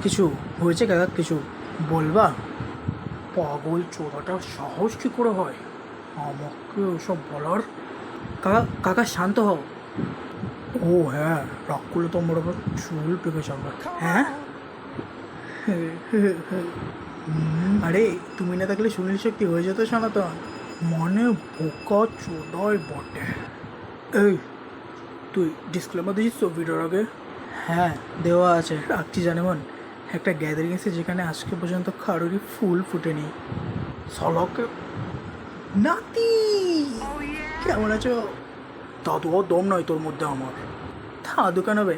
কিছু হয়েছে কাকা? কিছু বলবা? পাগল চোদাটা সাহস কী করে হয় আমাকে ওসব বলার? কাকা কাকা শান্ত হও। ও হ্যাঁ, রাগ করলে তো আমার আবার চুল পেকে যাবে। হ্যাঁ আরে তুমি না থাকলে সুনীল শক্তি হয়ে যেত সনাতন। মানে বোকা চোদাই বটে। এই তুই ডিসক্লেমার দিয়েছিস তো ভিডিওর আগে? হ্যাঁ দেওয়া আছে। রাখছি জানে মন, একটা গ্যাদারিং আছে যেখানে আজকে পর্যন্ত কারোরই ফুল ফুটেনি। সলকে নাতি কেমন আছো? দাদু আর দম নয় তোর মধ্যে আমার। দাদু কেন বে?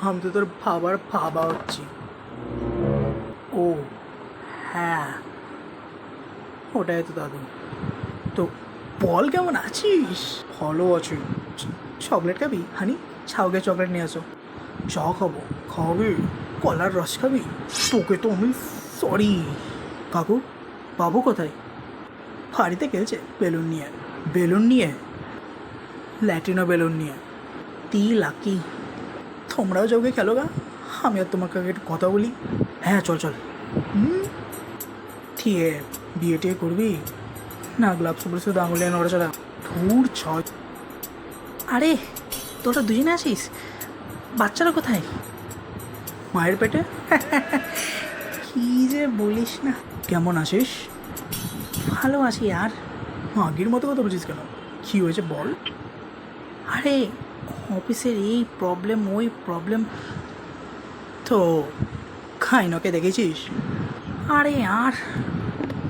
আমি তো তোর ভাবার ভাবা হচ্ছি। ও হ্যাঁ, ওটাই তো দাদু। তো বল কেমন আছিস? ভালো আছি। চকলেট খাবি হানি? ছাউকে চকলেট নিয়ে আসো। চা খাবো। খাবি? কলার রস খাবি? তোকে তো আমি সরি। কাকু বাবু কোথায়? বাড়িতে খেলছে বেলুন নিয়ে। বেলুন নিয়ে? ল্যাটিনো বেলুন নিয়ে। তি লাকি। তোমরাও যোগে খেলো গা, আমি আর তোমাকে একটু কথা বলি। হ্যাঁ চল চল। ঠিক আছে, বিয়ে টিয়ে করবি না? গ্লাভস উপরে শুধু আঙুলিয়া নড়াচড়া। ধুর ছয়। আরে তোরা দুজনে আসিস? বাচ্চারা কোথায়? মায়ের পেটে। কি যে বলিস না। কেমন আছিস? ভালো আছি। আর আগের মতো কথা বলছিস কেন? কী হয়েছে বল? আরে অফিসের এই প্রবলেম ওই প্রবলেম। তো খাইনকে দেখেছিস? আরে আর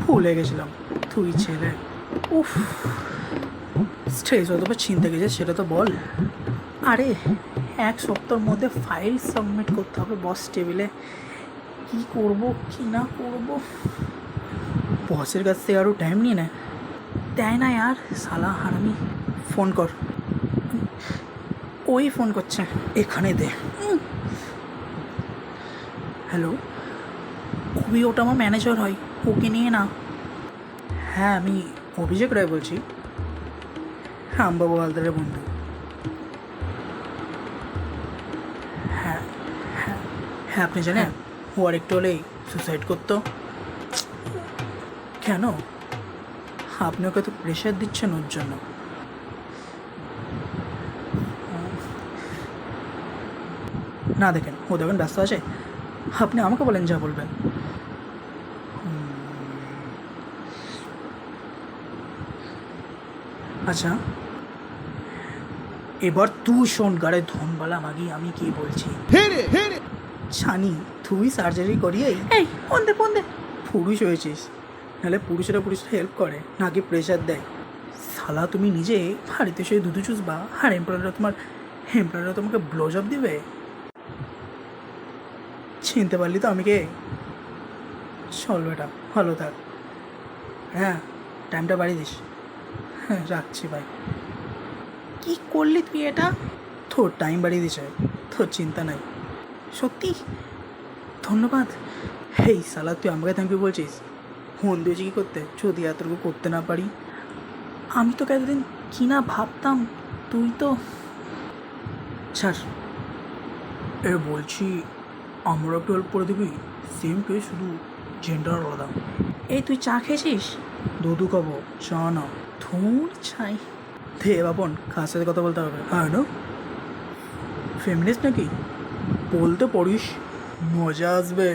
ভুলে গেছিলাম তুই ছেলে। উফ, স্ট্রেস হতো বা চিনতে গেছে সেটা তো বল। আরে এক সপ্তাহের মধ্যে ফাইল সাবমিট করতে হবে বস টেবিলে। কী করবো কি না করবো, বসের কাছ থেকে আরও টাইম নিয়ে নেয়। দেয় না আর সালা হারামি। ফোন কর। ওই ফোন করছে, এখানে দে। হ্যালো, অভি ওটা আমার ম্যানেজার হয়, ওকে নিয়ে না। হ্যাঁ আমি অভিষেক রায় বলছি, রামবাবু হালদারের বন্ধু। হ্যাঁ হ্যাঁ হ্যাঁ, আপনি জানেন ও আর একটু হলেই সুসাইড করতো। কেন? আপনি ওকে তো প্রেশার দিচ্ছেন ওর জন্য। না দেখেন, ও দেখেন ব্যস্ত আছে, আপনি আমাকে বলেন যা বলবেন। আচ্ছা এবার তুই শোন গাড়ে ধনবালা মাগি আমি কি বলছি। ছানি তুই সার্জারি করিয়েই এই পন্দে পন্দে পুরুষ হয়েছিস। নাহলে পুরুষেরা হেল্প করে নাকি প্রেশার দেয়? শালা তুমি নিজে বাড়িতে সেই দুধু চুষবা আর এমপ্লয়াররা তোমাকে ব্লোজব দিবে। চিনতে পারলি তো আমি কে? চল বেটা ভালো থাক। হ্যাঁ টাইমটা বাড়িয়ে দিস। হ্যাঁ রাখছি ভাই। কী করলি তুই এটা? তোর টাইম বাড়িয়ে দিস, তোর চিন্তা নাই। সত্যি ধন্যবাদ। হেই সালা তুই আমাকে থ্যাংক ইউ বলছিস? ফোন দিয়েছি কী করতে যদি এতটুকু করতে না পারি? আমি তোকে এতদিন কী না ভাবতাম, তুই তো ছাড়। এ বলছি আমরা একটু হেল্প করে দিবি? সেম পে শুধু জেন্ডার আলাদা। এই তুই চা খেয়েছিস? দুধু খাবো, চা না। ধুর ছাই। দে বাপন, কার সাথে কথা বলতে হবে? হ্যাঁ না ফেমিনিস্ট নাকি? বলতে পারিস, মজা আসবে।